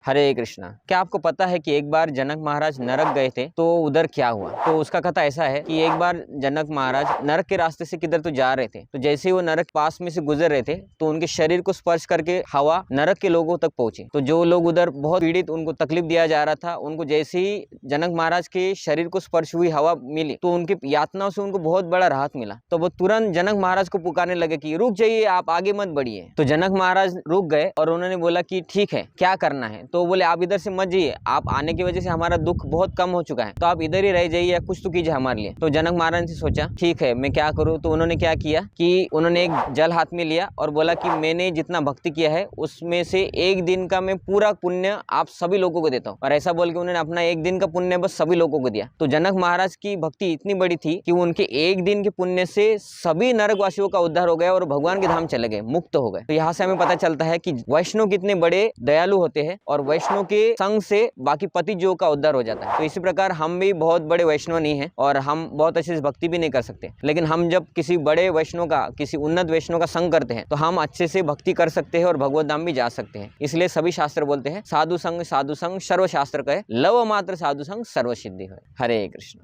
हरे कृष्णा। क्या आपको पता है कि एक बार जनक महाराज नरक गए थे तो उधर क्या हुआ? तो उसका कथा ऐसा है कि एक बार जनक महाराज नरक के रास्ते से किधर तो जा रहे थे, तो जैसे ही वो नरक पास में से गुजर रहे थे तो उनके शरीर को स्पर्श करके हवा नरक के लोगों तक पहुंची। तो जो लोग उधर बहुत पीड़ित, उनको तकलीफ दिया जा रहा था, उनको जैसे ही जनक महाराज के शरीर को स्पर्श हुई हवा मिली तो उनकी यातनाओं से उनको बहुत बड़ा राहत मिला। तो वो तुरंत जनक महाराज को पुकारने लगे कि रुक जाइए, आप आगे मत बढ़िए। तो जनक महाराज रुक गए और उन्होंने बोला कि ठीक है, क्या करना है? तो बोले आप इधर से मत जाइए, आप आने की वजह से हमारा दुख बहुत कम हो चुका है, तो आप इधर ही रह जाइए या कुछ तो कीजिए हमारे लिए। तो जनक महाराज ने सोचा ठीक है, मैं क्या करूँ? तो उन्होंने क्या किया कि उन्होंने एक जल हाथ में लिया और बोला कि मैंने जितना भक्ति किया है उसमें से एक दिन का मैं पूरा पुण्य आप सभी लोगों को देता हूँ। और ऐसा बोल के उन्होंने अपना एक दिन का पुण्य बस सभी लोगों को दिया। तो जनक महाराज की भक्ति इतनी बड़ी थी कि उनके एक दिन के पुण्य से सभी नरकवासियों का उद्धार हो गया और भगवान के धाम चले गए, मुक्त हो गए। तो यहाँ से हमें पता चलता है कि वैष्णव कितने बड़े दयालु होते हैं और वैष्णव के संग से बाकी पतिजों का उद्धार हो जाता है। तो इसी प्रकार हम भी बहुत बड़े वैष्णव नहीं हैं और हम बहुत अच्छे से भक्ति भी नहीं कर सकते, लेकिन हम जब किसी बड़े वैष्णव का, किसी उन्नत वैष्णव का संग करते हैं तो हम अच्छे से भक्ति कर सकते हैं और भगवत धाम भी जा सकते हैं। इसलिए सभी शास्त्र बोलते हैं साधु संग सर्व शास्त्र कहे, लव मात्र साधु संग सर्व सिद्धि है। हरे कृष्ण।